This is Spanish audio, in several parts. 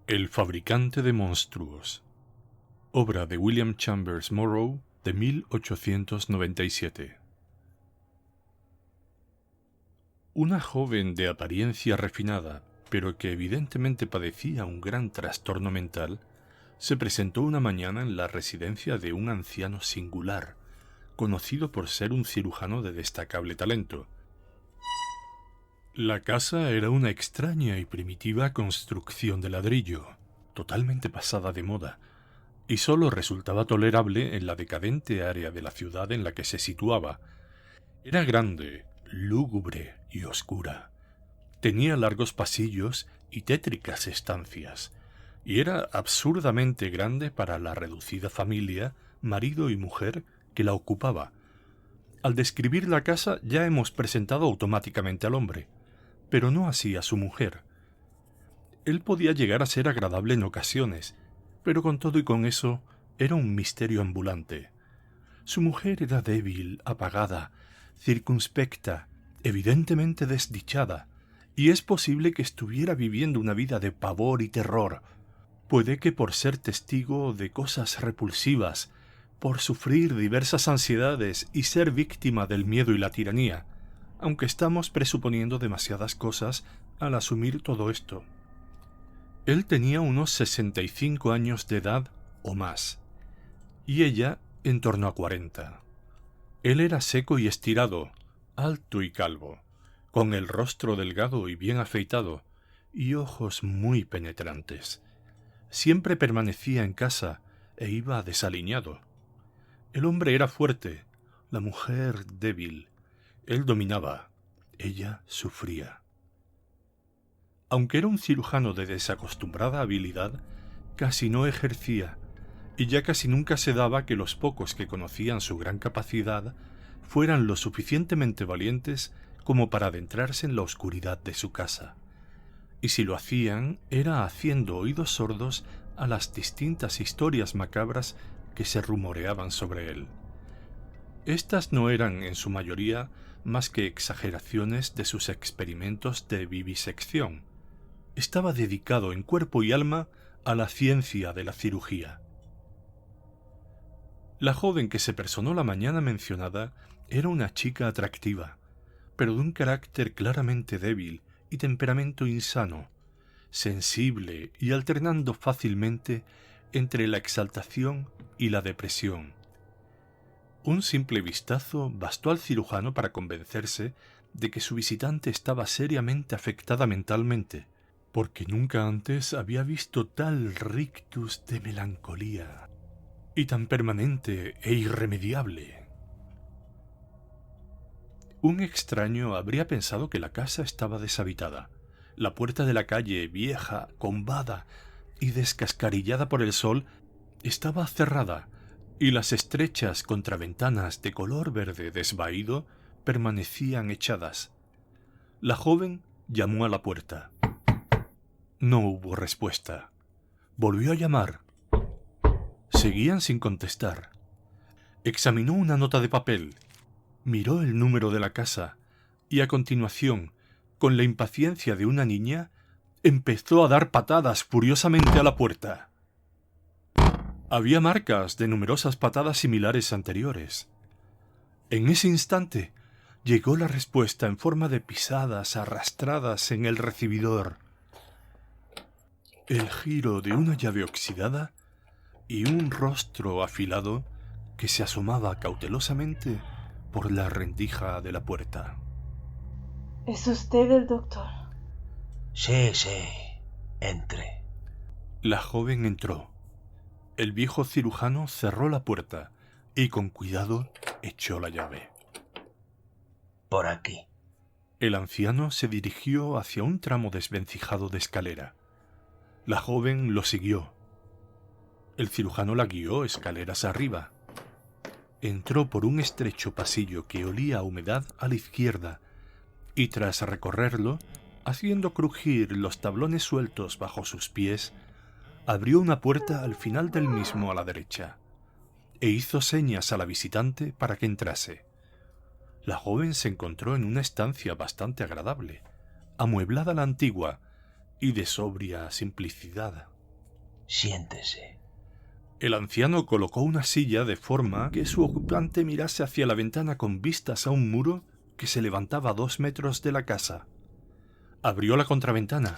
El fabricante de monstruos. Obra de William Chambers Morrow de 1897. Una joven de apariencia refinada, pero que evidentemente padecía un gran trastorno mental, se presentó una mañana en la residencia de un anciano singular, conocido por ser un cirujano de destacable talento. La casa era una extraña y primitiva construcción de ladrillo, totalmente pasada de moda, y solo resultaba tolerable en la decadente área de la ciudad en la que se situaba. Era grande, lúgubre y oscura. Tenía largos pasillos y tétricas estancias, y era absurdamente grande para la reducida familia, marido y mujer, que la ocupaba. Al describir la casa ya hemos presentado automáticamente al hombre, pero no así a su mujer. Él podía llegar a ser agradable en ocasiones, pero con todo y con eso era un misterio ambulante. Su mujer era débil, apagada, circunspecta, evidentemente desdichada, y es posible que estuviera viviendo una vida de pavor y terror. Puede que por ser testigo de cosas repulsivas, por sufrir diversas ansiedades y ser víctima del miedo y la tiranía, aunque estamos presuponiendo demasiadas cosas al asumir todo esto. Él tenía unos 65 años de edad o más, y ella en torno a 40. Él era seco y estirado, alto y calvo, con el rostro delgado y bien afeitado, y ojos muy penetrantes. Siempre permanecía en casa e iba desaliñado. El hombre era fuerte, la mujer débil. Él dominaba, ella sufría. Aunque era un cirujano de desacostumbrada habilidad, casi no ejercía, y ya casi nunca se daba que los pocos que conocían su gran capacidad fueran lo suficientemente valientes como para adentrarse en la oscuridad de su casa. Y si lo hacían, era haciendo oídos sordos a las distintas historias macabras que se rumoreaban sobre él. Estas no eran, en su mayoría, más que exageraciones de sus experimentos de vivisección. Estaba dedicado en cuerpo y alma a la ciencia de la cirugía. La joven que se personó la mañana mencionada era una chica atractiva, pero de un carácter claramente débil y temperamento insano, sensible y alternando fácilmente entre la exaltación y la depresión. Un simple vistazo bastó al cirujano para convencerse de que su visitante estaba seriamente afectada mentalmente, porque nunca antes había visto tal rictus de melancolía, y tan permanente e irremediable. Un extraño habría pensado que la casa estaba deshabitada. La puerta de la calle, vieja, combada y descascarillada por el sol, estaba cerrada, y las estrechas contraventanas de color verde desvaído permanecían echadas. La joven llamó a la puerta. No hubo respuesta. Volvió a llamar. Seguían sin contestar. Examinó una nota de papel, miró el número de la casa y a continuación, con la impaciencia de una niña, empezó a dar patadas furiosamente a la puerta. Había marcas de numerosas patadas similares anteriores. En ese instante llegó la respuesta en forma de pisadas arrastradas en el recibidor, el giro de una llave oxidada y un rostro afilado que se asomaba cautelosamente por la rendija de la puerta. ¿Es usted el doctor? Sí, entre. La joven entró. El viejo cirujano cerró la puerta y con cuidado echó la llave. Por aquí. El anciano se dirigió hacia un tramo desvencijado de escalera. La joven lo siguió. El cirujano la guió escaleras arriba. Entró por un estrecho pasillo que olía a humedad a la izquierda y tras recorrerlo, haciendo crujir los tablones sueltos bajo sus pies, abrió una puerta al final del mismo a la derecha e hizo señas a la visitante para que entrase. La joven se encontró en una estancia bastante agradable, amueblada a la antigua y de sobria simplicidad. Siéntese. El anciano colocó una silla de forma que su ocupante mirase hacia la ventana con vistas a un muro que se levantaba a 2 metros de la casa. Abrió la contraventana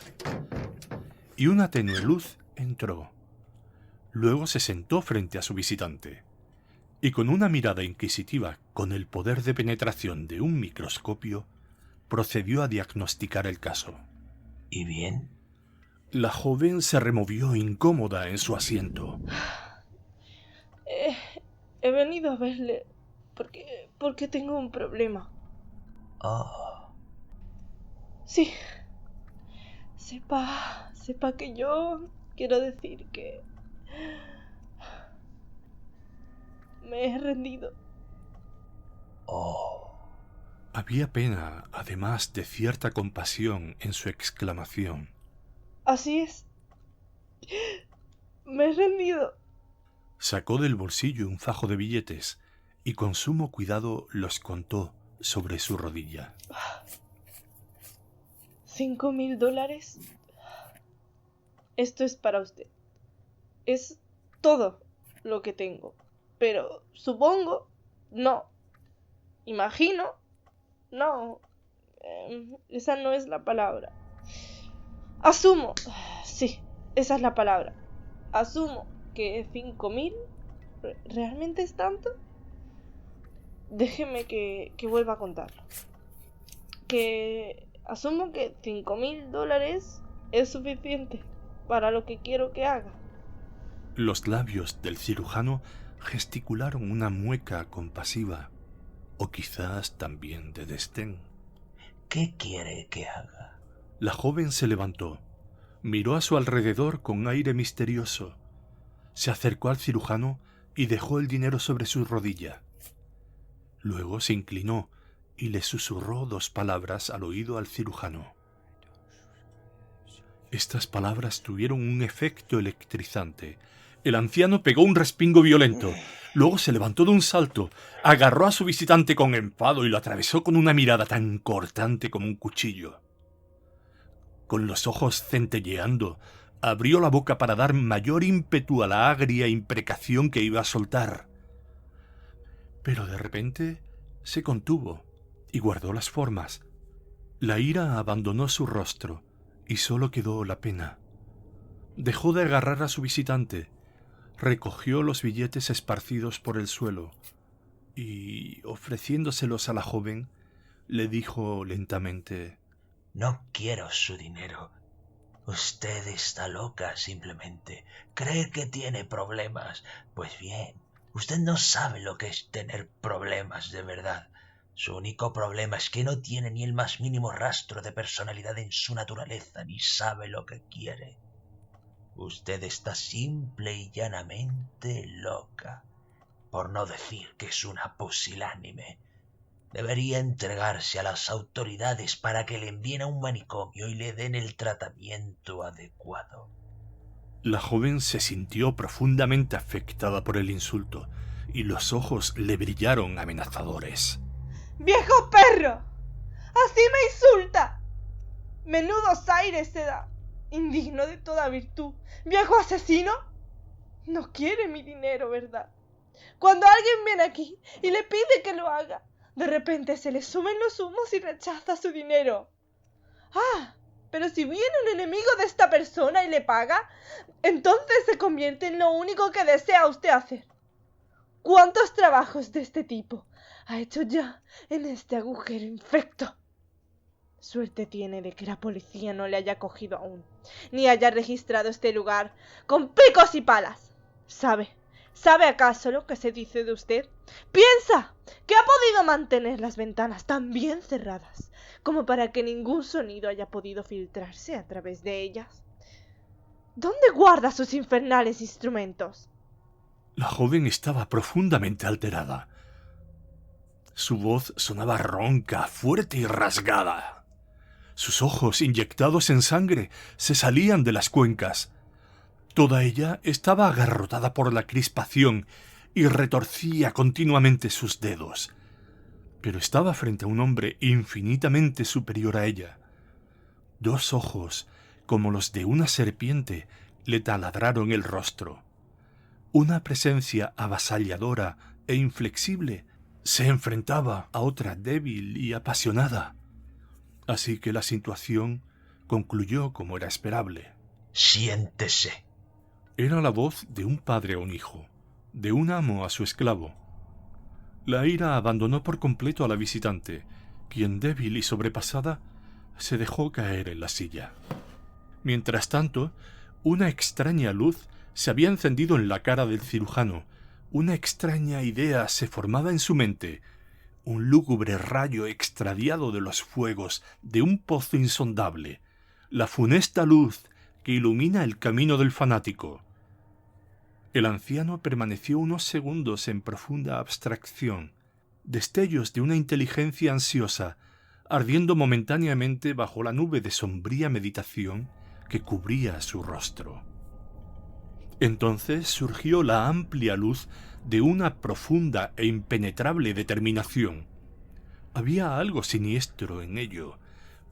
y una tenue luz entró. Luego se sentó frente a su visitante y con una mirada inquisitiva, con el poder de penetración de un microscopio, procedió a diagnosticar el caso. ¿Y bien? La joven se removió incómoda en su asiento. He venido a verle porque tengo un problema. Oh, Sí. Sepa que yo quiero decir que me he rendido. oh. Había pena, además de cierta compasión, en su exclamación. Así es. Me he rendido. Sacó del bolsillo un fajo de billetes y con sumo cuidado los contó sobre su rodilla. $5,000. Esto es para usted. Es todo lo que tengo. Pero supongo, no. Imagino, no. Esa no es la palabra. Asumo, sí, esa es la palabra. Asumo que 5,000 realmente es tanto. Déjeme que vuelva a contarlo. Que asumo que $5,000 es suficiente para lo que quiero que haga. Los labios del cirujano gesticularon una mueca compasiva, o quizás también de desdén. ¿Qué quiere que haga? La joven se levantó, miró a su alrededor con aire misterioso, se acercó al cirujano y dejó el dinero sobre su rodilla. Luego se inclinó y le susurró 2 palabras al oído al cirujano. Estas palabras tuvieron un efecto electrizante. El anciano pegó un respingo violento. Luego se levantó de un salto, agarró a su visitante con enfado y lo atravesó con una mirada tan cortante como un cuchillo. Con los ojos centelleando, abrió la boca para dar mayor ímpetu a la agria imprecación que iba a soltar. Pero de repente se contuvo y guardó las formas. La ira abandonó su rostro y solo quedó la pena. Dejó de agarrar a su visitante, recogió los billetes esparcidos por el suelo y, ofreciéndoselos a la joven, le dijo lentamente: No quiero su dinero. Usted está loca, simplemente. Cree que tiene problemas. Pues bien, usted no sabe lo que es tener problemas de verdad. Su único problema es que no tiene ni el más mínimo rastro de personalidad en su naturaleza, ni sabe lo que quiere. Usted está simple y llanamente loca, por no decir que es una pusilánime. Debería entregarse a las autoridades para que le envíen a un manicomio y le den el tratamiento adecuado. La joven se sintió profundamente afectada por el insulto y los ojos le brillaron amenazadores. ¡Viejo perro! ¡Así me insulta! Menudos aires se da. Indigno de toda virtud. ¡Viejo asesino! No quiere mi dinero, ¿verdad? Cuando alguien viene aquí y le pide que lo haga, de repente se le suben los humos y rechaza su dinero. Ah, pero si viene un enemigo de esta persona y le paga, entonces se convierte en lo único que desea usted hacer. ¿Cuántos trabajos de este tipo ha hecho ya en este agujero infecto? Suerte tiene de que la policía no le haya cogido aún, ni haya registrado este lugar con picos y palas. ¿Sabe acaso lo que se dice de usted? Piensa que ha podido mantener las ventanas tan bien cerradas como para que ningún sonido haya podido filtrarse a través de ellas. ¿Dónde guarda sus infernales instrumentos? La joven estaba profundamente alterada. Su voz sonaba ronca, fuerte y rasgada. Sus ojos, inyectados en sangre, se salían de las cuencas. Toda ella estaba agarrotada por la crispación y retorcía continuamente sus dedos. Pero estaba frente a un hombre infinitamente superior a ella. 2 ojos, como los de una serpiente, le taladraron el rostro. Una presencia avasalladora e inflexible se enfrentaba a otra débil y apasionada. Así que la situación concluyó como era esperable. Siéntese. Era la voz de un padre a un hijo, de un amo a su esclavo. La ira abandonó por completo a la visitante, quien, débil y sobrepasada, se dejó caer en la silla. Mientras tanto, una extraña luz se había encendido en la cara del cirujano. Una extraña idea se formaba en su mente, un lúgubre rayo extraviado de los fuegos de un pozo insondable, la funesta luz que ilumina el camino del fanático. El anciano permaneció unos segundos en profunda abstracción, destellos de una inteligencia ansiosa, ardiendo momentáneamente bajo la nube de sombría meditación que cubría su rostro. Entonces surgió la amplia luz de una profunda e impenetrable determinación. Había algo siniestro en ello,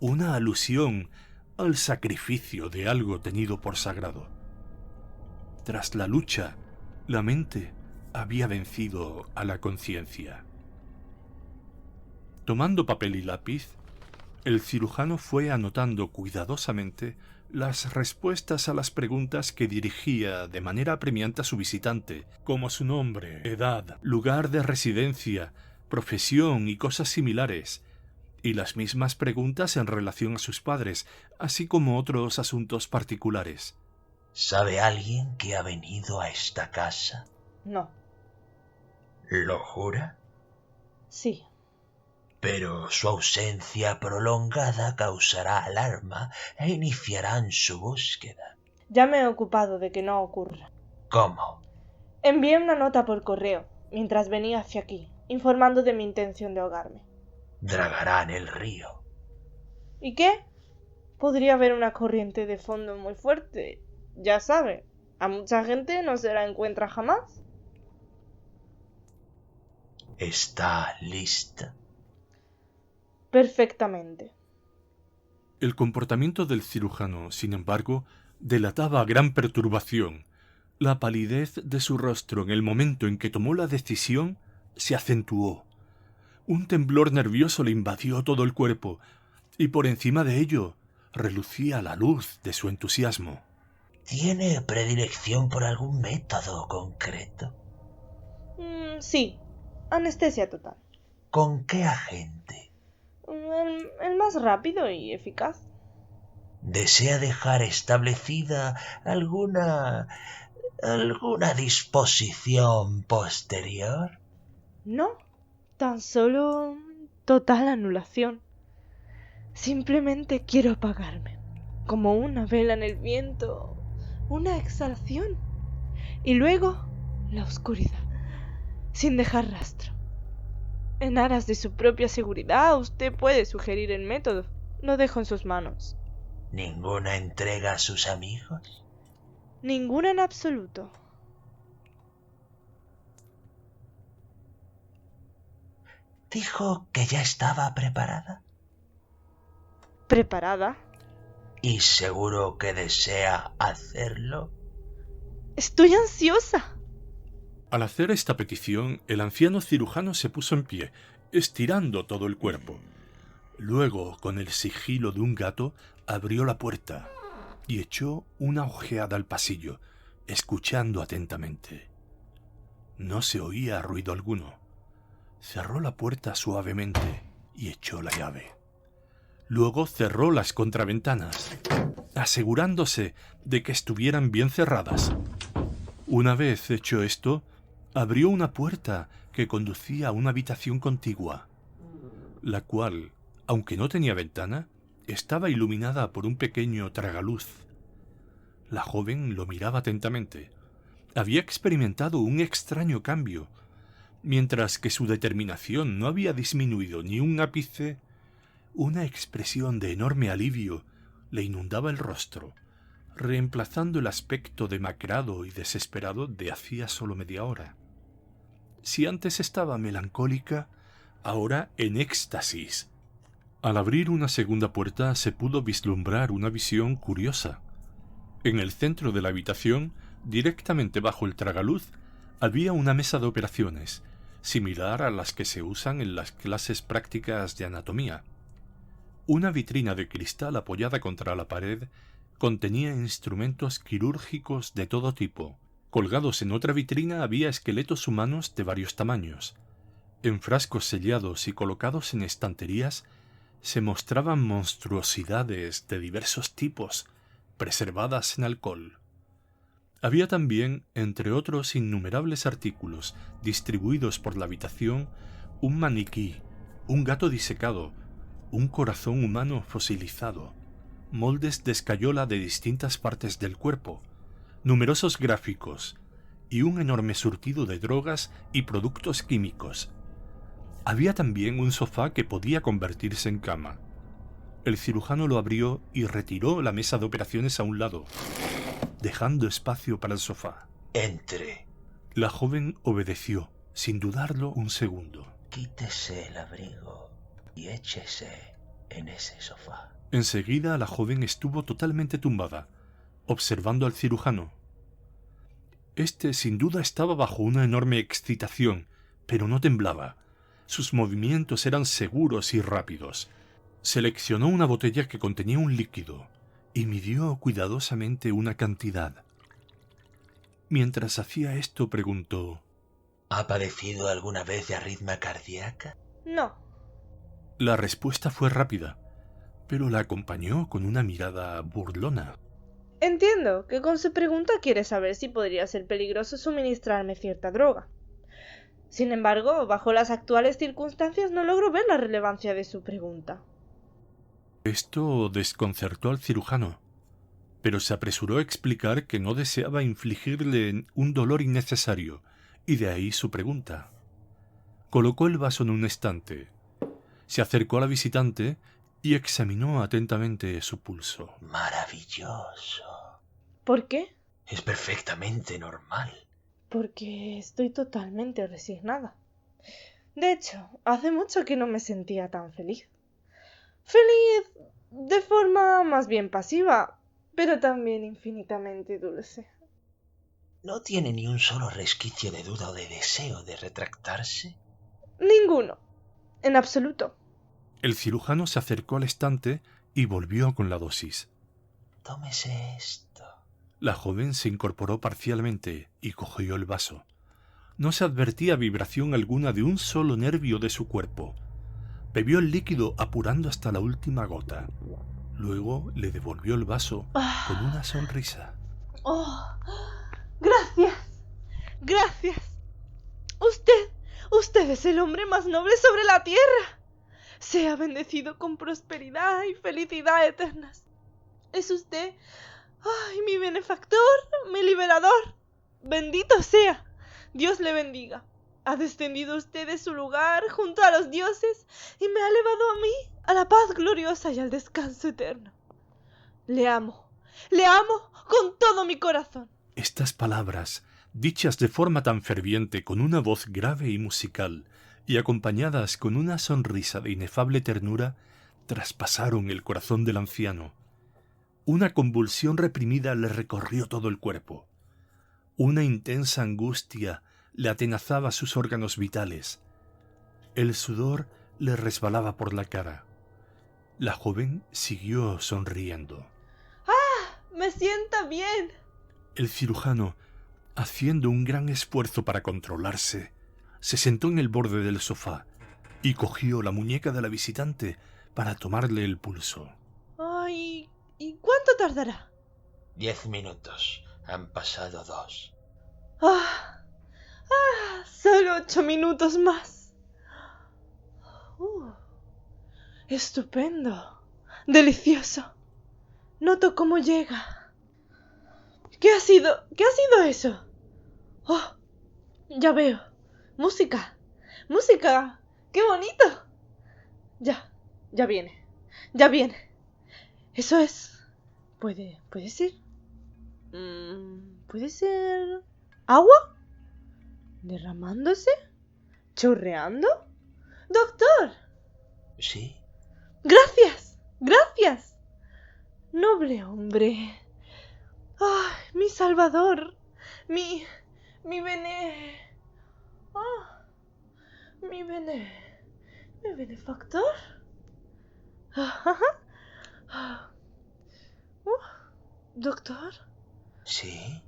una alusión al sacrificio de algo tenido por sagrado. Tras la lucha, la mente había vencido a la conciencia. Tomando papel y lápiz, el cirujano fue anotando cuidadosamente las respuestas a las preguntas que dirigía de manera apremiante a su visitante, como su nombre, edad, lugar de residencia, profesión y cosas similares, y las mismas preguntas en relación a sus padres, así como otros asuntos particulares. ¿Sabe alguien que ha venido a esta casa? No. ¿Lo jura? Sí. Pero su ausencia prolongada causará alarma e iniciarán su búsqueda. Ya me he ocupado de que no ocurra. ¿Cómo? Envié una nota por correo mientras venía hacia aquí, informando de mi intención de ahogarme. Dragarán el río. ¿Y qué? Podría haber una corriente de fondo muy fuerte. Ya sabe, a mucha gente no se la encuentra jamás. ¿Está lista? Perfectamente. El comportamiento del cirujano, sin embargo, delataba gran perturbación. La palidez de su rostro en el momento en que tomó la decisión se acentuó. Un temblor nervioso le invadió todo el cuerpo, y por encima de ello relucía la luz de su entusiasmo. ¿Tiene predilección por algún método concreto? Sí, anestesia total. ¿Con qué agente? El más rápido y eficaz. ¿Desea dejar establecida alguna disposición posterior? No, tan solo total anulación. Simplemente quiero apagarme, como una vela en el viento, una exhalación, y luego la oscuridad, sin dejar rastro. En aras de su propia seguridad, usted puede sugerir el método. Lo dejo en sus manos. ¿Ninguna entrega a sus amigos? Ninguna en absoluto. Dijo que ya estaba preparada. ¿Preparada? ¿Y seguro que desea hacerlo? Estoy ansiosa. Al hacer esta petición, el anciano cirujano se puso en pie, estirando todo el cuerpo. Luego, con el sigilo de un gato, abrió la puerta y echó una ojeada al pasillo, escuchando atentamente. No se oía ruido alguno. Cerró la puerta suavemente y echó la llave. Luego cerró las contraventanas, asegurándose de que estuvieran bien cerradas. Una vez hecho esto, abrió una puerta que conducía a una habitación contigua, la cual, aunque no tenía ventana, estaba iluminada por un pequeño tragaluz. La joven lo miraba atentamente. Había experimentado un extraño cambio. Mientras que su determinación no había disminuido ni un ápice, una expresión de enorme alivio le inundaba el rostro, reemplazando el aspecto demacrado y desesperado de hacía solo media hora. Si antes estaba melancólica, ahora en éxtasis. Al abrir una segunda puerta se pudo vislumbrar una visión curiosa. En el centro de la habitación, directamente bajo el tragaluz, había una mesa de operaciones, similar a las que se usan en las clases prácticas de anatomía. Una vitrina de cristal apoyada contra la pared contenía instrumentos quirúrgicos de todo tipo. Colgados en otra vitrina había esqueletos humanos de varios tamaños. En frascos sellados y colocados en estanterías se mostraban monstruosidades de diversos tipos, preservadas en alcohol. Había también, entre otros innumerables artículos distribuidos por la habitación, un maniquí, un gato disecado, un corazón humano fosilizado, moldes de escayola de distintas partes del cuerpo, numerosos gráficos y un enorme surtido de drogas y productos químicos. Había también un sofá que podía convertirse en cama. El cirujano lo abrió y retiró la mesa de operaciones a un lado, dejando espacio para el sofá. Entre. La joven obedeció, sin dudarlo un segundo. Quítese el abrigo y échese en ese sofá. Enseguida la joven estuvo totalmente tumbada, observando al cirujano. Este sin duda estaba bajo una enorme excitación, pero no temblaba. Sus movimientos eran seguros y rápidos. Seleccionó una botella que contenía un líquido y midió cuidadosamente una cantidad. Mientras hacía esto preguntó: ¿Ha padecido alguna vez de arritmia cardíaca? No. La respuesta fue rápida, pero la acompañó con una mirada burlona. Entiendo que con su pregunta quiere saber si podría ser peligroso suministrarme cierta droga. Sin embargo, bajo las actuales circunstancias no logro ver la relevancia de su pregunta. Esto desconcertó al cirujano, pero se apresuró a explicar que no deseaba infligirle un dolor innecesario, y de ahí su pregunta. Colocó el vaso en un estante, se acercó a la visitante y examinó atentamente su pulso. Maravilloso. ¿Por qué? Es perfectamente normal. Porque estoy totalmente resignada. De hecho, hace mucho que no me sentía tan feliz. Feliz de forma más bien pasiva, pero también infinitamente dulce. ¿No tiene ni un solo resquicio de duda o de deseo de retractarse? Ninguno. En absoluto. El cirujano se acercó al estante y volvió con la dosis. Tómese esto. La joven se incorporó parcialmente y cogió el vaso. No se advertía vibración alguna de un solo nervio de su cuerpo. Bebió el líquido apurando hasta la última gota. Luego le devolvió el vaso con una sonrisa. ¡Oh! ¡Gracias! ¡Gracias! Usted es el hombre más noble sobre la tierra. Sea bendecido con prosperidad y felicidad eternas. Es usted, ¡ay, mi benefactor, mi liberador! Bendito sea. Dios le bendiga. Ha descendido usted de su lugar junto a los dioses y me ha elevado a mí a la paz gloriosa y al descanso eterno. Le amo con todo mi corazón. Estas palabras, dichas de forma tan ferviente, con una voz grave y musical, y acompañadas con una sonrisa de inefable ternura, traspasaron el corazón del anciano. Una convulsión reprimida le recorrió todo el cuerpo. Una intensa angustia le atenazaba sus órganos vitales. El sudor le resbalaba por la cara. La joven siguió sonriendo. ¡Ah! ¡Me sienta bien! El cirujano, haciendo un gran esfuerzo para controlarse, se sentó en el borde del sofá y cogió la muñeca de la visitante para tomarle el pulso. ¡Ay! ¿Y cuánto tardará? 10 minutos. Han pasado 2. Solo 8 minutos más. Estupendo. Delicioso. Noto cómo llega. ¿Qué ha sido eso? Oh, ya veo. Música. ¡Qué bonito! Ya viene. Eso es. ¿Puede ser? ¿Puede ser agua? ¿Derramándose? ¿Chorreando? ¡Doctor! ¿Sí? ¡Gracias! Noble hombre. ¡Ay, mi salvador! Mi benefactor. Doctor. ¿Sí?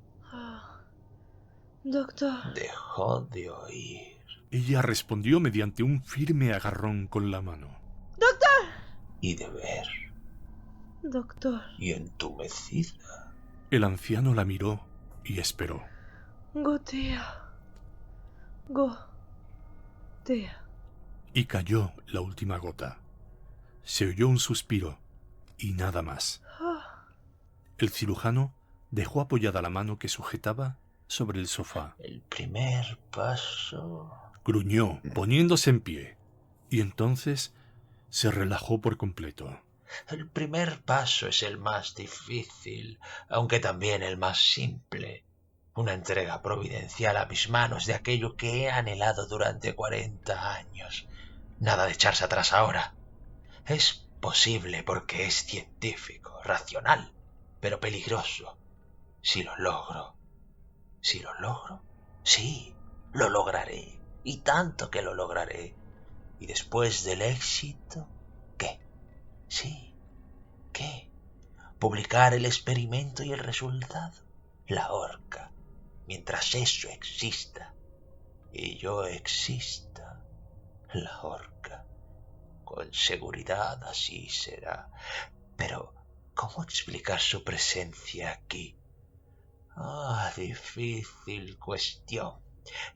Doctor. Dejó de oír. Ella respondió mediante un firme agarrón con la mano. ¡Doctor! Y de ver. Doctor. Y entumecida. El anciano la miró y esperó. Gotea. Y cayó la última gota. Se oyó un suspiro y nada más. El cirujano dejó apoyada la mano que sujetaba sobre el sofá. El primer paso... Gruñó, poniéndose en pie, y entonces se relajó por completo. El primer paso es el más difícil, aunque también el más simple. Una entrega providencial a mis manos de aquello que he anhelado durante 40 años. Nada de echarse atrás ahora. Es posible porque es científico, racional, pero peligroso. Si lo logro, sí, lo lograré. Y tanto que lo lograré. Y después del éxito, ¿qué? Sí, ¿qué? Publicar el experimento y el resultado. La horca. Mientras eso exista y yo exista, la horca. Con seguridad así será. Pero, ¿cómo explicar su presencia aquí? Difícil cuestión.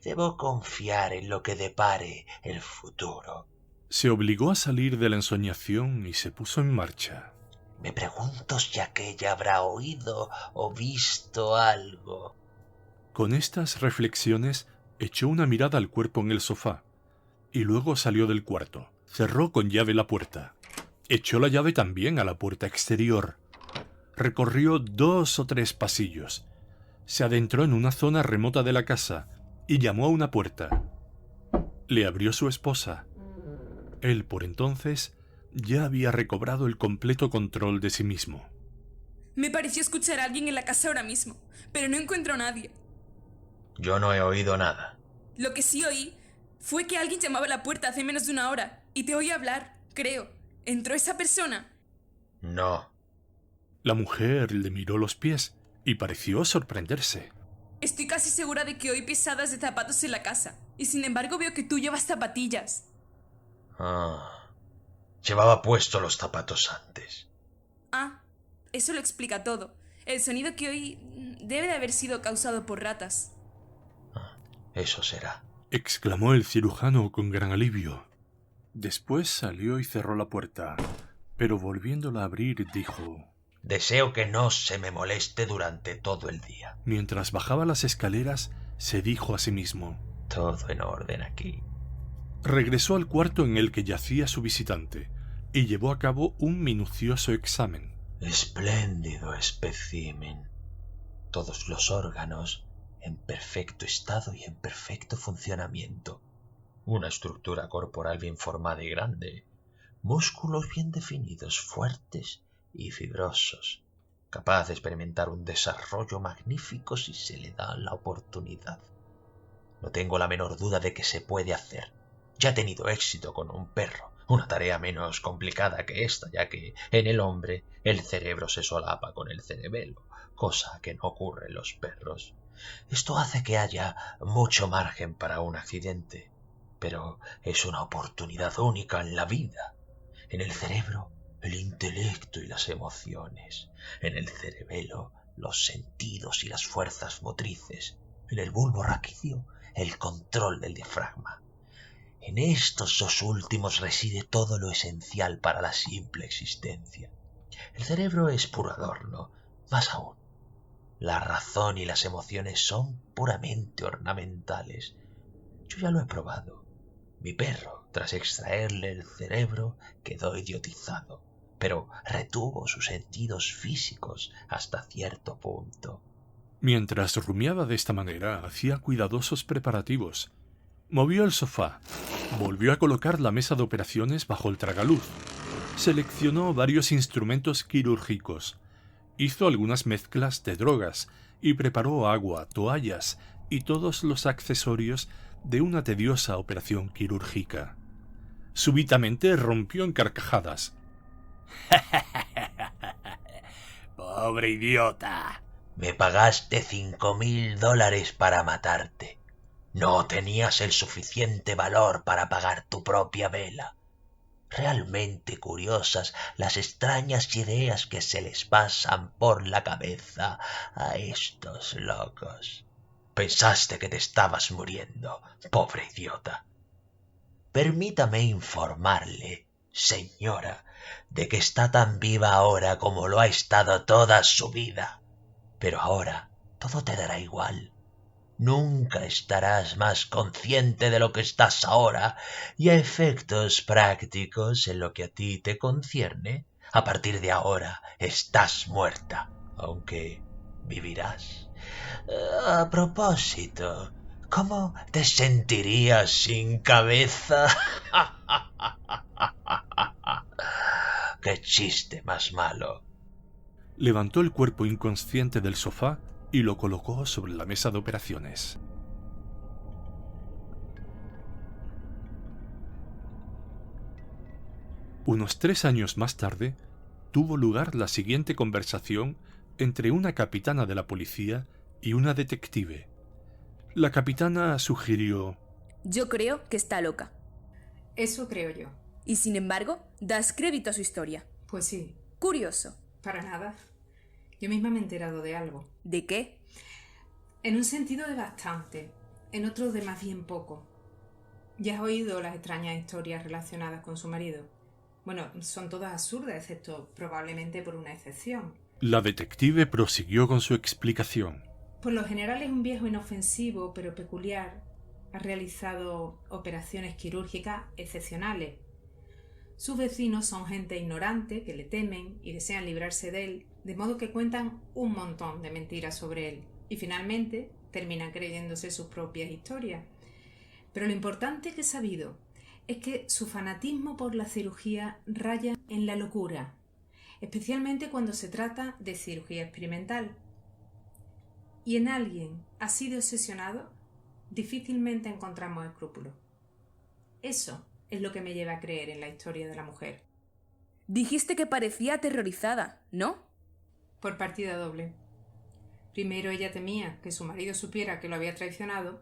Debo confiar en lo que depare el futuro. Se obligó a salir de la ensoñación y se puso en marcha. Me pregunto si aquella habrá oído o visto algo. Con estas reflexiones echó una mirada al cuerpo en el sofá y luego salió del cuarto. Cerró con llave la puerta. Echó la llave también a la puerta exterior. Recorrió 2 o 3 pasillos. Se adentró en una zona remota de la casa y llamó a una puerta. Le abrió su esposa. Él, por entonces, ya había recobrado el completo control de sí mismo. Me pareció escuchar a alguien en la casa ahora mismo, pero no encuentro a nadie. Yo no he oído nada. Lo que sí oí fue que alguien llamaba a la puerta hace menos de 1 hora y te oí hablar, creo. ¿Entró esa persona? No. La mujer le miró los pies y pareció sorprenderse. Estoy casi segura de que oí pisadas de zapatos en la casa, y sin embargo veo que tú llevas zapatillas. Llevaba puestos los zapatos antes. Eso lo explica todo. El sonido que oí debe de haber sido causado por ratas. Eso será. Exclamó el cirujano con gran alivio. Después salió y cerró la puerta, pero volviéndola a abrir dijo: Deseo que no se me moleste durante todo el día. Mientras bajaba las escaleras, se dijo a sí mismo: Todo en orden aquí. Regresó al cuarto en el que yacía su visitante y llevó a cabo un minucioso examen. Espléndido espécimen. Todos los órganos en perfecto estado y en perfecto funcionamiento. Una estructura corporal bien formada y grande. Músculos bien definidos, fuertes y fibrosos. Capaz de experimentar un desarrollo magnífico si se le da la oportunidad. No tengo la menor duda de que se puede hacer. Ya he tenido éxito con un perro, una tarea menos complicada que esta, ya que en el hombre el cerebro se solapa con el cerebelo, cosa que no ocurre en los perros. Esto hace que haya mucho margen para un accidente, pero es una oportunidad única en la vida. En el cerebro, el intelecto y las emociones. En el cerebelo, los sentidos y las fuerzas motrices. En el bulbo raquídeo, el control del diafragma. En estos 2 últimos reside todo lo esencial para la simple existencia. El cerebro es puro adorno, más aún. La razón y las emociones son puramente ornamentales. Yo ya lo he probado. Mi perro, tras extraerle el cerebro, quedó idiotizado, pero retuvo sus sentidos físicos hasta cierto punto. Mientras rumiaba de esta manera, hacía cuidadosos preparativos. Movió el sofá, volvió a colocar la mesa de operaciones bajo el tragaluz, seleccionó varios instrumentos quirúrgicos Hizo algunas mezclas de drogas y preparó agua, toallas y todos los accesorios de una tediosa operación quirúrgica. Súbitamente rompió en carcajadas. ¡Pobre idiota! Me pagaste $5,000 para matarte. No tenías el suficiente valor para pagar tu propia vela. Realmente curiosas las extrañas ideas que se les pasan por la cabeza a estos locos. Pensaste que te estabas muriendo, pobre idiota. Permítame informarle, señora, de que está tan viva ahora como lo ha estado toda su vida. Pero ahora todo te dará igual. Nunca estarás más consciente de lo que estás ahora, y a efectos prácticos en lo que a ti te concierne, a partir de ahora estás muerta, aunque vivirás. A propósito, ¿cómo te sentirías sin cabeza? ¡Qué chiste más malo! Levantó el cuerpo inconsciente del sofá y lo colocó sobre la mesa de operaciones. Unos 3 años más tarde, tuvo lugar la siguiente conversación entre una capitana de la policía y una detective. La capitana sugirió: Yo creo que está loca. Eso creo yo. Y sin embargo, das crédito a su historia. Pues sí, Curioso. para nada. Yo misma me he enterado de algo. ¿De qué? En un sentido de bastante, en otro de más bien poco. Ya has oído las extrañas historias relacionadas con su marido. Bueno, son todas absurdas, excepto probablemente por una excepción. La detective prosiguió con su explicación. Por lo general es un viejo inofensivo, pero peculiar. Ha realizado operaciones quirúrgicas excepcionales. Sus vecinos son gente ignorante que le temen y desean librarse de él, de modo que cuentan un montón de mentiras sobre él y finalmente terminan creyéndose sus propias historias. Pero lo importante que he sabido es que su fanatismo por la cirugía raya en la locura, especialmente cuando se trata de cirugía experimental. Y en alguien así de obsesionado, difícilmente encontramos escrúpulos. Eso es lo que me lleva a creer en la historia de la mujer. Dijiste que parecía aterrorizada, ¿no? Por partida doble. Primero, ella temía que su marido supiera que lo había traicionado,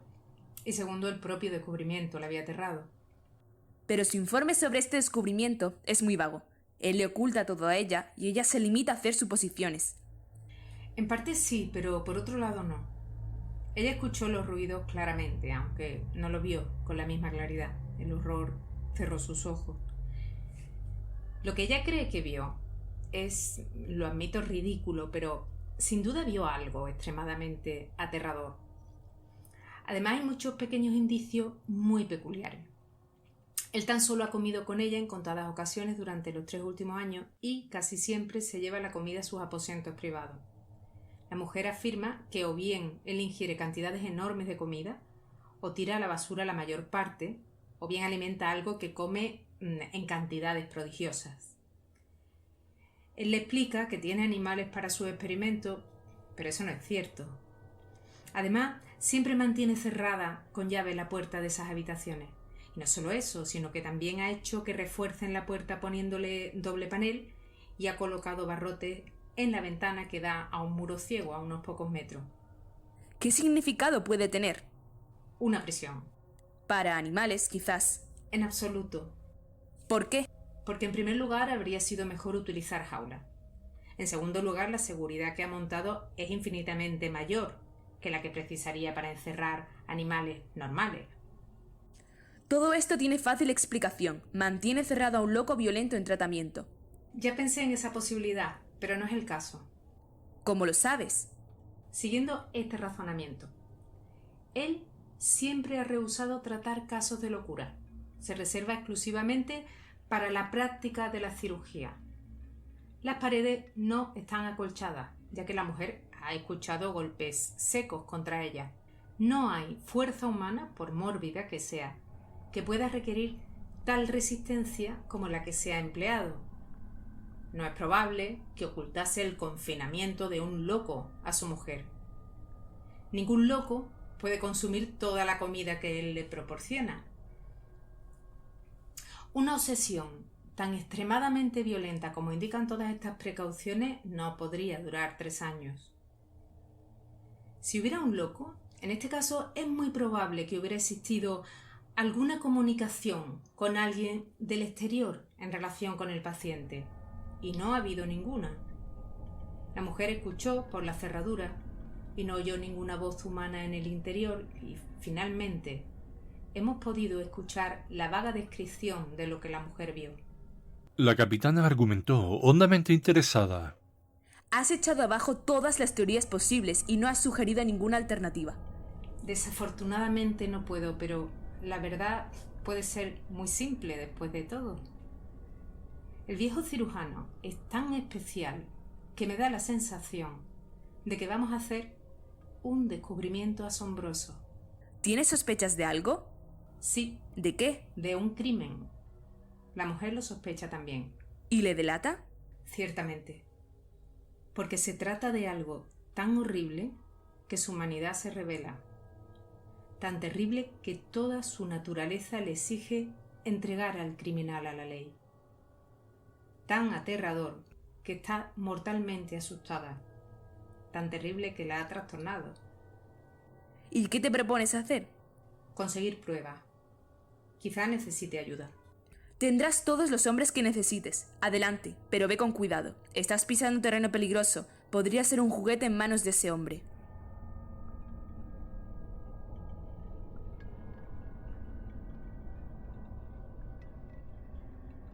y segundo, el propio descubrimiento la había aterrado. Pero su informe sobre este descubrimiento es muy vago. Él le oculta todo a ella y ella se limita a hacer suposiciones. En parte sí, pero por otro lado no. Ella escuchó los ruidos claramente, aunque no lo vio con la misma claridad. El horror cerró sus ojos. Lo que ella cree que vio es, lo admito, ridículo, pero sin duda vio algo extremadamente aterrador. Además hay muchos pequeños indicios muy peculiares. Él tan solo ha comido con ella en contadas ocasiones durante los 3 últimos años y casi siempre se lleva la comida a sus aposentos privados. La mujer afirma que o bien él ingiere cantidades enormes de comida, o tira a la basura la mayor parte, o bien alimenta algo que come en cantidades prodigiosas. Él le explica que tiene animales para sus experimentos, pero eso no es cierto. Además, siempre mantiene cerrada con llave la puerta de esas habitaciones. Y no solo eso, sino que también ha hecho que refuercen la puerta poniéndole doble panel y ha colocado barrotes en la ventana que da a un muro ciego a unos pocos metros. ¿Qué significado puede tener? Una prisión. Para animales, quizás. En absoluto. ¿Por qué? Porque en primer lugar habría sido mejor utilizar jaulas. En segundo lugar, la seguridad que ha montado es infinitamente mayor que la que precisaría para encerrar animales normales. Todo esto tiene fácil explicación. Mantiene cerrado a un loco violento en tratamiento. Ya pensé en esa posibilidad, pero no es el caso. ¿Cómo lo sabes? Siguiendo este razonamiento, él siempre ha rehusado tratar casos de locura. Se reserva exclusivamente para la práctica de la cirugía. Las paredes no están acolchadas, ya que la mujer ha escuchado golpes secos contra ella. No hay fuerza humana, por mórbida que sea, que pueda requerir tal resistencia como la que se ha empleado. No es probable que ocultase el confinamiento de un loco a su mujer. Ningún loco puede consumir toda la comida que él le proporciona. Una obsesión tan extremadamente violenta como indican todas estas precauciones no podría durar 3 años. Si hubiera un loco, en este caso es muy probable que hubiera existido alguna comunicación con alguien del exterior en relación con el paciente, y no ha habido ninguna. La mujer escuchó por la cerradura y no oyó ninguna voz humana en el interior, y finalmente hemos podido escuchar la vaga descripción de lo que la mujer vio. La capitana argumentó, hondamente interesada. Has echado abajo todas las teorías posibles y no has sugerido ninguna alternativa. Desafortunadamente no puedo, pero la verdad puede ser muy simple después de todo. El viejo cirujano es tan especial que me da la sensación de que vamos a hacer un descubrimiento asombroso. ¿Tienes sospechas de algo? Sí. ¿De qué? De un crimen. La mujer lo sospecha también. ¿Y le delata? Ciertamente. Porque se trata de algo tan horrible que su humanidad se revela. Tan terrible que toda su naturaleza le exige entregar al criminal a la ley. Tan aterrador que está mortalmente asustada. Tan terrible que la ha trastornado. ¿Y qué te propones hacer? Conseguir pruebas. Quizá necesite ayuda. Tendrás todos los hombres que necesites. Adelante, pero ve con cuidado. Estás pisando un terreno peligroso. Podría ser un juguete en manos de ese hombre.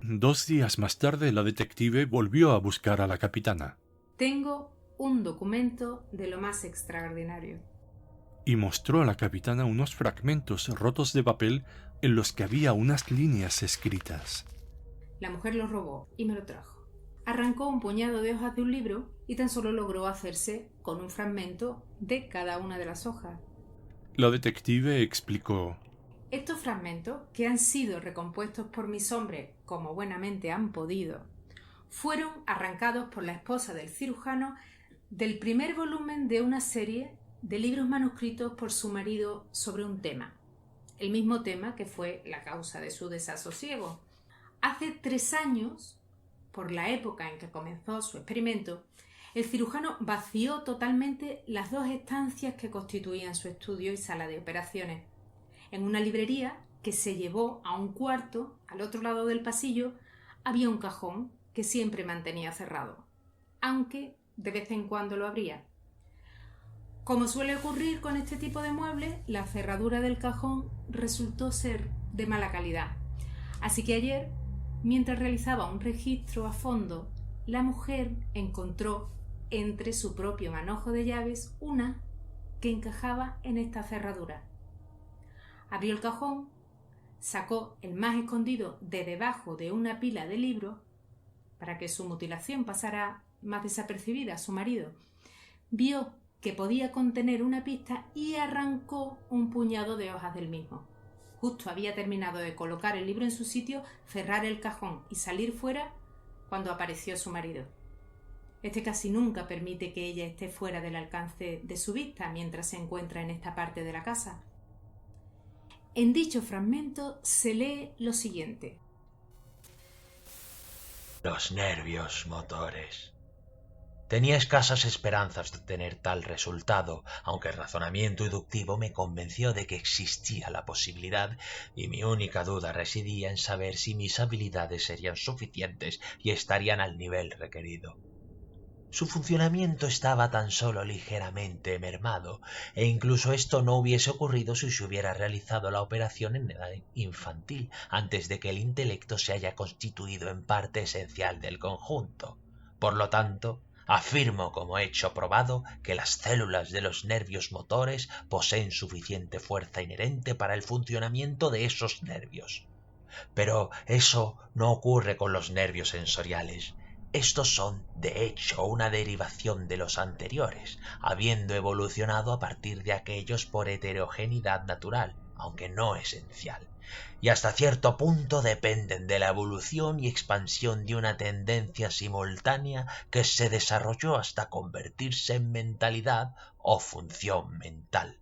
Dos días más tarde, la detective volvió a buscar a la capitana. Tengo un documento de lo más extraordinario. Y mostró a la capitana unos fragmentos rotos de papel en los que había unas líneas escritas. La mujer lo robó y me lo trajo. Arrancó un puñado de hojas de un libro y tan solo logró hacerse con un fragmento de cada una de las hojas. La detective explicó: estos fragmentos, que han sido recompuestos por mis hombres como buenamente han podido, fueron arrancados por la esposa del cirujano del primer volumen de una serie de libros manuscritos por su marido sobre un tema, el mismo tema que fue la causa de su desasosiego. Hace 3 años, por la época en que comenzó su experimento, el cirujano vació totalmente las 2 estancias que constituían su estudio y sala de operaciones. En una librería que se llevó a un cuarto, al otro lado del pasillo, había un cajón que siempre mantenía cerrado, aunque de vez en cuando lo abría. Como suele ocurrir con este tipo de muebles, la cerradura del cajón resultó ser de mala calidad. Así que ayer, mientras realizaba un registro a fondo, la mujer encontró entre su propio manojo de llaves una que encajaba en esta cerradura. Abrió el cajón, sacó el más escondido de debajo de una pila de libros para que su mutilación pasara más desapercibida a su marido. Vio que podía contener una pista y arrancó un puñado de hojas del mismo. Justo había terminado de colocar el libro en su sitio, cerrar el cajón y salir fuera cuando apareció su marido. Este casi nunca permite que ella esté fuera del alcance de su vista mientras se encuentra en esta parte de la casa. En dicho fragmento se lee lo siguiente: los nervios motores. Tenía escasas esperanzas de tener tal resultado, aunque el razonamiento inductivo me convenció de que existía la posibilidad, y mi única duda residía en saber si mis habilidades serían suficientes y estarían al nivel requerido. Su funcionamiento estaba tan solo ligeramente mermado, e incluso esto no hubiese ocurrido si se hubiera realizado la operación en edad infantil, antes de que el intelecto se haya constituido en parte esencial del conjunto. Por lo tanto, afirmo como hecho probado que las células de los nervios motores poseen suficiente fuerza inherente para el funcionamiento de esos nervios. Pero eso no ocurre con los nervios sensoriales. Estos son, de hecho, una derivación de los anteriores, habiendo evolucionado a partir de aquellos por heterogeneidad natural, aunque no esencial, y hasta cierto punto dependen de la evolución y expansión de una tendencia simultánea que se desarrolló hasta convertirse en mentalidad o función mental.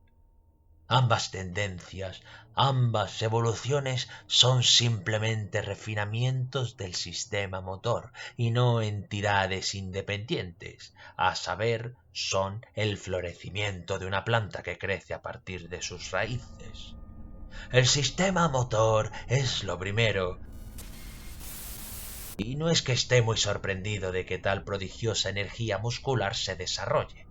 Ambas tendencias, ambas evoluciones son simplemente refinamientos del sistema motor y no entidades independientes, a saber, son el florecimiento de una planta que crece a partir de sus raíces. El sistema motor es lo primero, y no es que esté muy sorprendido de que tal prodigiosa energía muscular se desarrolle.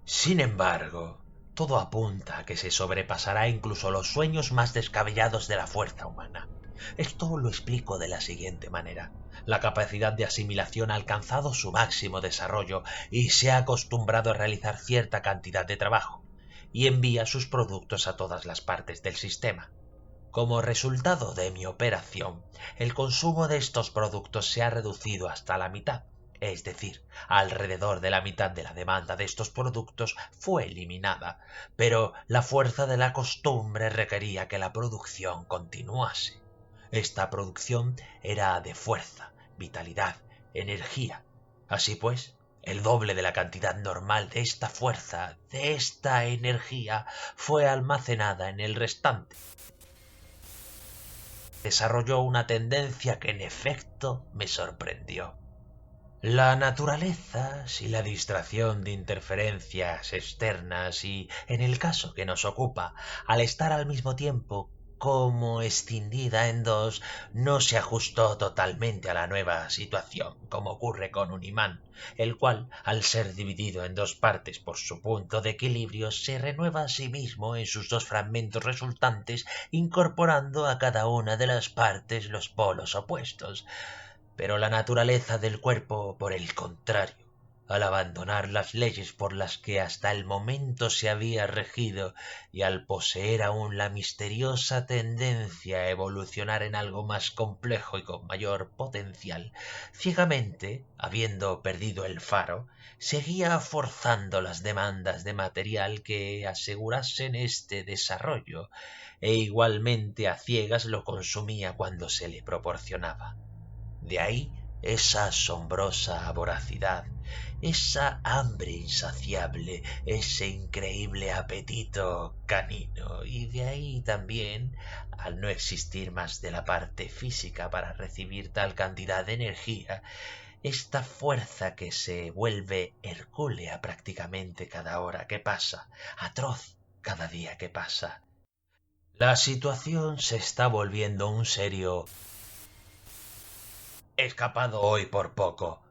Sin embargo, todo apunta a que se sobrepasará incluso los sueños más descabellados de la fuerza humana. Esto lo explico de la siguiente manera. La capacidad de asimilación ha alcanzado su máximo desarrollo y se ha acostumbrado a realizar cierta cantidad de trabajo, y envía sus productos a todas las partes del sistema. Como resultado de mi operación, el consumo de estos productos se ha reducido hasta la mitad. Es decir, alrededor de la mitad de la demanda de estos productos fue eliminada, pero la fuerza de la costumbre requería que la producción continuase. Esta producción era de fuerza, vitalidad, energía. Así pues, el doble de la cantidad normal de esta fuerza, de esta energía, fue almacenada en el restante. Desarrolló una tendencia que en efecto me sorprendió. La naturaleza, sin la distracción de interferencias externas y, en el caso que nos ocupa, al estar al mismo tiempo como escindida en dos, no se ajustó totalmente a la nueva situación, como ocurre con un imán, el cual, al ser dividido en dos partes por su punto de equilibrio, se renueva a sí mismo en sus dos fragmentos resultantes, incorporando a cada una de las partes los polos opuestos. Pero la naturaleza del cuerpo, por el contrario, al abandonar las leyes por las que hasta el momento se había regido y al poseer aún la misteriosa tendencia a evolucionar en algo más complejo y con mayor potencial, ciegamente, habiendo perdido el faro, seguía forzando las demandas de material que asegurasen este desarrollo, e igualmente a ciegas lo consumía cuando se le proporcionaba. De ahí esa asombrosa voracidad, esa hambre insaciable, ese increíble apetito canino, y de ahí también, al no existir más de la parte física para recibir tal cantidad de energía, esta fuerza que se vuelve hercúlea prácticamente cada hora que pasa, atroz cada día que pasa. La situación se está volviendo un serio... He escapado hoy por poco.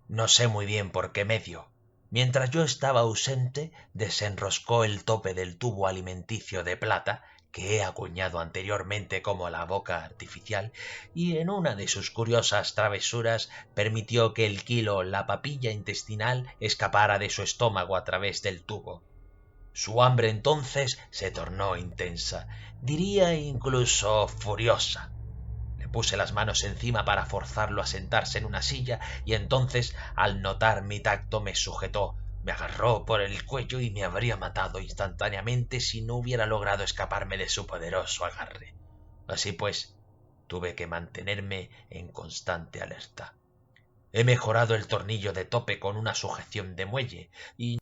No sé muy bien por qué medio. Mientras yo estaba ausente, desenroscó el tope del tubo alimenticio de plata, que he acuñado anteriormente como la boca artificial, y en una de sus curiosas travesuras permitió que el quilo, la papilla intestinal, escapara de su estómago a través del tubo. Su hambre entonces se tornó intensa, diría incluso furiosa. Puse las manos encima para forzarlo a sentarse en una silla y entonces, al notar mi tacto, me sujetó, me agarró por el cuello y me habría matado instantáneamente si no hubiera logrado escaparme de su poderoso agarre. Así pues, tuve que mantenerme en constante alerta. He mejorado el tornillo de tope con una sujeción de muelle y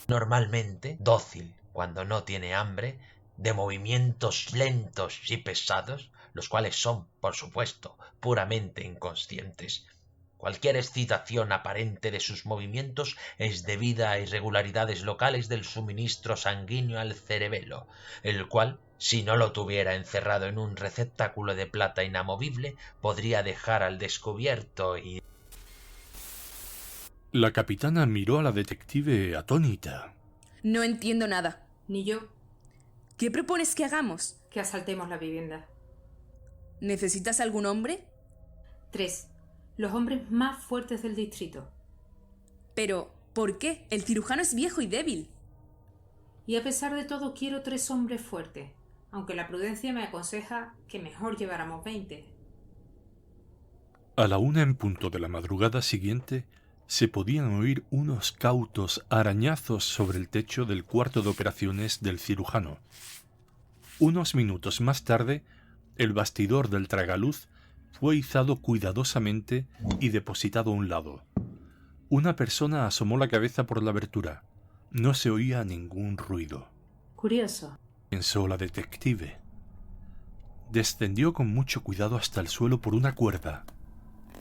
normalmente dócil cuando no tiene hambre, de movimientos lentos y pesados, los cuales son, por supuesto, puramente inconscientes. Cualquier excitación aparente de sus movimientos es debida a irregularidades locales del suministro sanguíneo al cerebelo, el cual, si no lo tuviera encerrado en un receptáculo de plata inamovible, podría dejar al descubierto y... La capitana miró a la detective atónita. No entiendo nada. Ni yo. ¿Qué propones que hagamos? Que asaltemos la vivienda. ¿Necesitas algún hombre? 3. Los hombres más fuertes del distrito. Pero, ¿por qué? El cirujano es viejo y débil. Y a pesar de todo quiero 3 hombres fuertes, aunque la prudencia me aconseja que mejor lleváramos 20. A la 1 en punto de la madrugada siguiente, se podían oír unos cautos arañazos sobre el techo del cuarto de operaciones del cirujano. Unos minutos más tarde, el bastidor del tragaluz fue izado cuidadosamente y depositado a un lado. Una persona asomó la cabeza por la abertura. No se oía ningún ruido. Curioso, Pensó la detective. Descendió con mucho cuidado hasta el suelo por una cuerda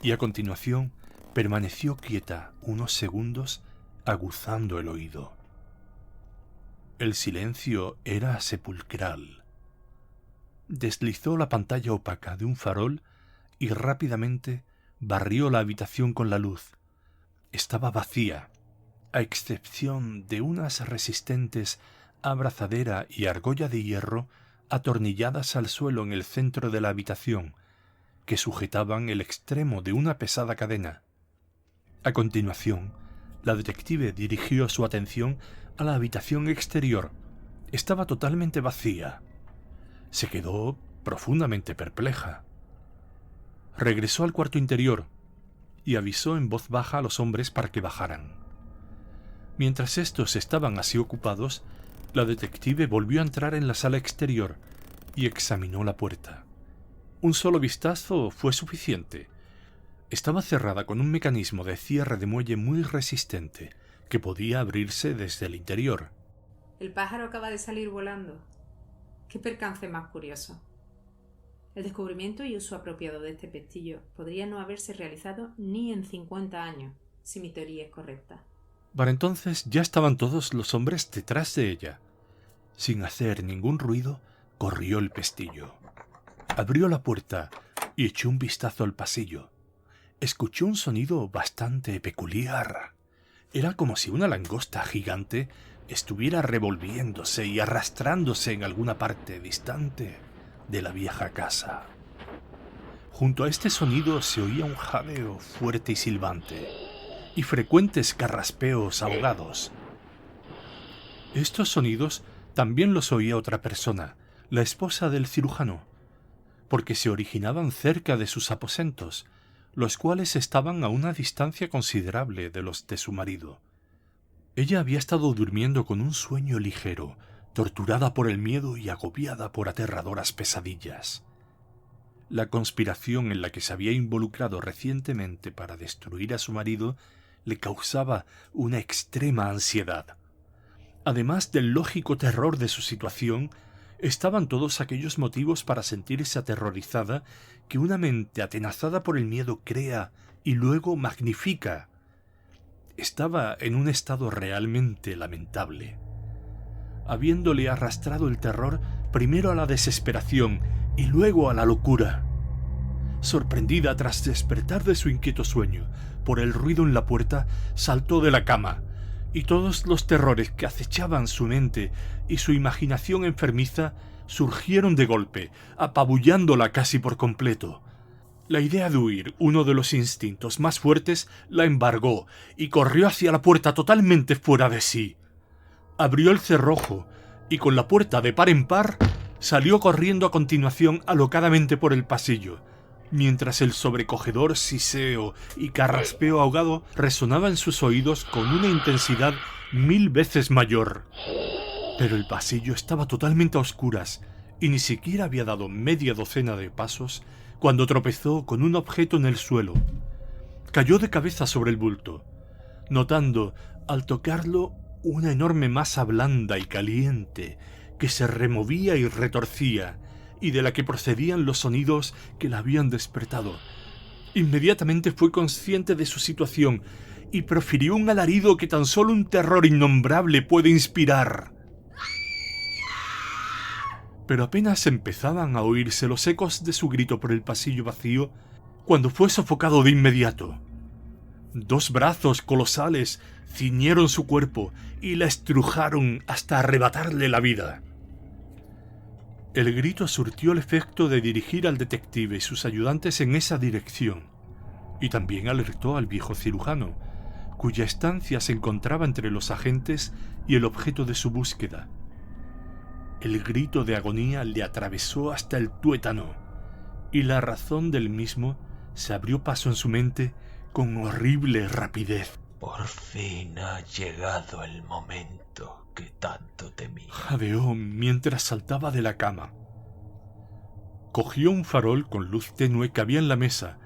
y a continuación permaneció quieta unos segundos aguzando el oído. El silencio era sepulcral. Deslizó la pantalla opaca de un farol y rápidamente barrió la habitación con la luz. Estaba vacía, a excepción de unas resistentes abrazadera y argolla de hierro atornilladas al suelo en el centro de la habitación, que sujetaban el extremo de una pesada cadena. A continuación, la detective dirigió su atención a la habitación exterior. Estaba totalmente vacía. Se quedó profundamente perpleja. Regresó al cuarto interior y avisó en voz baja a los hombres para que bajaran. Mientras estos estaban así ocupados, la detective volvió a entrar en la sala exterior y examinó la puerta. Un solo vistazo fue suficiente. Estaba cerrada con un mecanismo de cierre de muelle muy resistente, que podía abrirse desde el interior. el pájaro acaba de salir volando. Qué percance más curioso. El descubrimiento y uso apropiado de este pestillo podría no haberse realizado ni en 50 años, si mi teoría es correcta. Para entonces ya estaban todos los hombres detrás de ella. Sin hacer ningún ruido, corrió el pestillo. Abrió la puerta y echó un vistazo al pasillo. Escuchó un sonido bastante peculiar. Era como si una langosta gigante estuviera revolviéndose y arrastrándose en alguna parte distante de la vieja casa. Junto a este sonido se oía un jadeo fuerte y silbante, y frecuentes carraspeos ahogados. Estos sonidos también los oía otra persona, la esposa del cirujano, porque se originaban cerca de sus aposentos, los cuales estaban a una distancia considerable de los de su marido. Ella había estado durmiendo con un sueño ligero, torturada por el miedo y agobiada por aterradoras pesadillas. La conspiración en la que se había involucrado recientemente para destruir a su marido le causaba una extrema ansiedad. Además del lógico terror de su situación, estaban todos aquellos motivos para sentirse aterrorizada que una mente atenazada por el miedo crea y luego magnifica. Estaba en un estado realmente lamentable, habiéndole arrastrado el terror primero a la desesperación y luego a la locura. Sorprendida tras despertar de su inquieto sueño por el ruido en la puerta, saltó de la cama, y todos los terrores que acechaban su mente y su imaginación enfermiza surgieron de golpe, apabullándola casi por completo. La idea de huir, uno de los instintos más fuertes, la embargó y corrió hacia la puerta totalmente fuera de sí. Abrió el cerrojo y con la puerta de par en par salió corriendo a continuación alocadamente por el pasillo, mientras el sobrecogedor siseo y carraspeo ahogado resonaba en sus oídos con una intensidad 1000 veces mayor. Pero el pasillo estaba totalmente a oscuras y ni siquiera había dado media docena de pasos cuando tropezó con un objeto en el suelo. Cayó de cabeza sobre el bulto, notando, al tocarlo, una enorme masa blanda y caliente que se removía y retorcía, y de la que procedían los sonidos que la habían despertado. Inmediatamente fue consciente de su situación y profirió un alarido que tan solo un terror innombrable puede inspirar. Pero apenas empezaban a oírse los ecos de su grito por el pasillo vacío, cuando fue sofocado de inmediato. 2 brazos colosales ciñeron su cuerpo y la estrujaron hasta arrebatarle la vida. El grito surtió el efecto de dirigir al detective y sus ayudantes en esa dirección, y también alertó al viejo cirujano, cuya estancia se encontraba entre los agentes y el objeto de su búsqueda. El grito de agonía le atravesó hasta el tuétano, y la razón del mismo se abrió paso en su mente con horrible rapidez. Por fin ha llegado el momento que tanto temí. Jadeó mientras saltaba de la cama. Cogió un farol con luz tenue que había en la mesa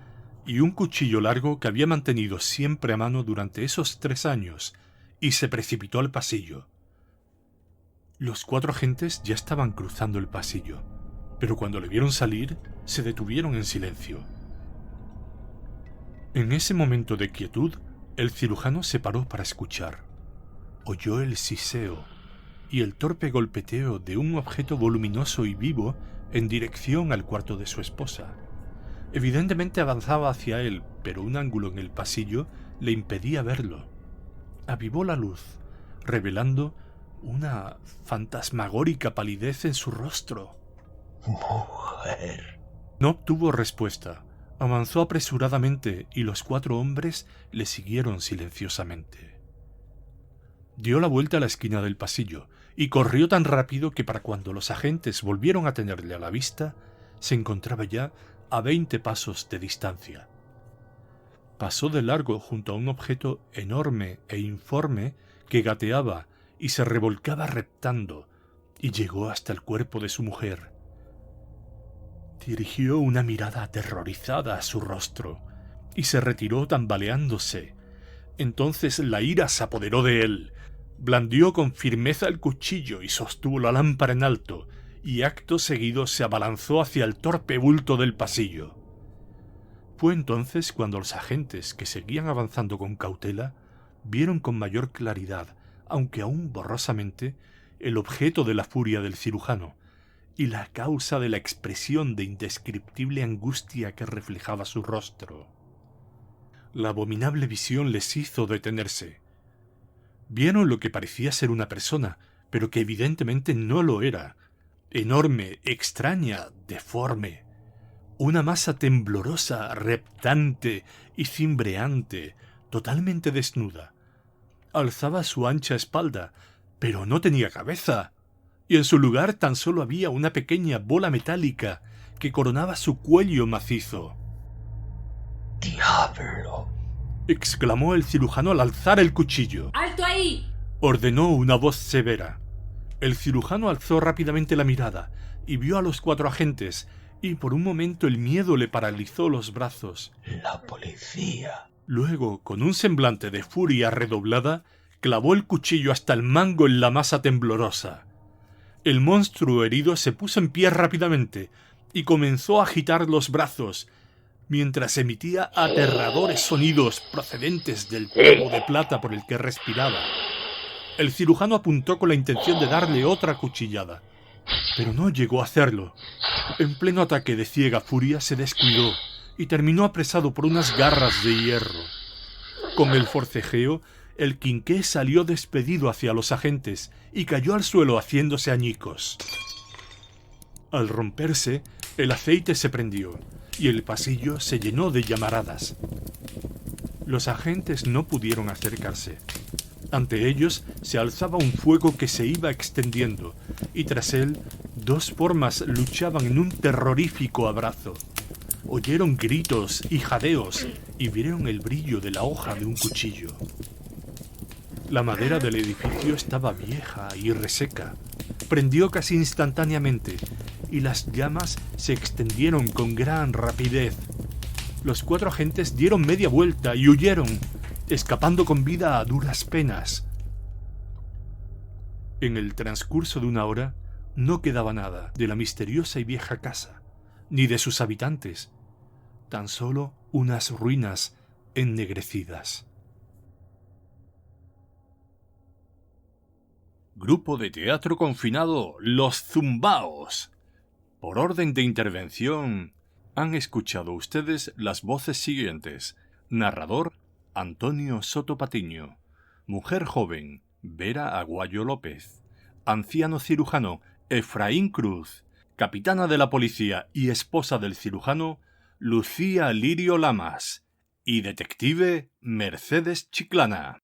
y un cuchillo largo que había mantenido siempre a mano durante esos 3 años y se precipitó al pasillo. Los 4 agentes ya estaban cruzando el pasillo, pero cuando le vieron salir, se detuvieron en silencio. En ese momento de quietud, el cirujano se paró para escuchar. Oyó el siseo y el torpe golpeteo de un objeto voluminoso y vivo en dirección al cuarto de su esposa. Evidentemente avanzaba hacia él, pero un ángulo en el pasillo le impedía verlo. Avivó la luz, revelando una fantasmagórica palidez en su rostro. Mujer. No obtuvo respuesta. Avanzó apresuradamente y los 4 hombres le siguieron silenciosamente. Dio la vuelta a la esquina del pasillo y corrió tan rápido que para cuando los agentes volvieron a tenerle a la vista, se encontraba ya a 20 pasos de distancia. Pasó de largo junto a un objeto enorme e informe que gateaba y se revolcaba reptando, y llegó hasta el cuerpo de su mujer. Dirigió una mirada aterrorizada a su rostro y se retiró tambaleándose. Entonces la ira se apoderó de él. Blandió con firmeza el cuchillo y sostuvo la lámpara en alto, y acto seguido se abalanzó hacia el torpe bulto del pasillo. Fue entonces cuando los agentes, que seguían avanzando con cautela, vieron con mayor claridad, aunque aún borrosamente, el objeto de la furia del cirujano y la causa de la expresión de indescriptible angustia que reflejaba su rostro. La abominable visión les hizo detenerse. Vieron lo que parecía ser una persona, pero que evidentemente no lo era. Enorme, extraña, deforme. Una masa temblorosa, reptante y cimbreante, totalmente desnuda. Alzaba su ancha espalda, pero no tenía cabeza, y en su lugar tan solo había una pequeña bola metálica que coronaba su cuello macizo. ¡Diablo! Exclamó el cirujano al alzar el cuchillo. ¡Alto ahí! Ordenó una voz severa. El cirujano alzó rápidamente la mirada y vio a los 4 agentes, y por un momento el miedo le paralizó los brazos. La policía. Luego, con un semblante de furia redoblada, clavó el cuchillo hasta el mango en la masa temblorosa. El monstruo herido se puso en pie rápidamente y comenzó a agitar los brazos, mientras emitía aterradores sonidos procedentes del tubo de plata por el que respiraba. El cirujano apuntó con la intención de darle otra cuchillada, pero no llegó a hacerlo. En pleno ataque de ciega furia se descuidó y terminó apresado por unas garras de hierro. Con el forcejeo, el quinqué salió despedido hacia los agentes y cayó al suelo haciéndose añicos. Al romperse, el aceite se prendió y el pasillo se llenó de llamaradas. Los agentes no pudieron acercarse. Ante ellos se alzaba un fuego que se iba extendiendo, y tras él 2 formas luchaban en un terrorífico abrazo. Oyeron gritos y jadeos y vieron el brillo de la hoja de un cuchillo. La madera del edificio estaba vieja y reseca. Prendió casi instantáneamente y las llamas se extendieron con gran rapidez. Los 4 agentes dieron media vuelta y huyeron, escapando con vida a duras penas. En el transcurso de 1 hora no quedaba nada de la misteriosa y vieja casa, ni de sus habitantes, tan solo unas ruinas ennegrecidas. Grupo de teatro confinado Los Zumbaos. Por orden de intervención, han escuchado ustedes las voces siguientes. Narrador, Antonio Soto Patiño. Mujer joven, Vera Aguayo López. Anciano cirujano, Efraín Cruz. Capitana de la policía y esposa del cirujano, Lucía Lirio Lamas. Y detective, Mercedes Chiclana.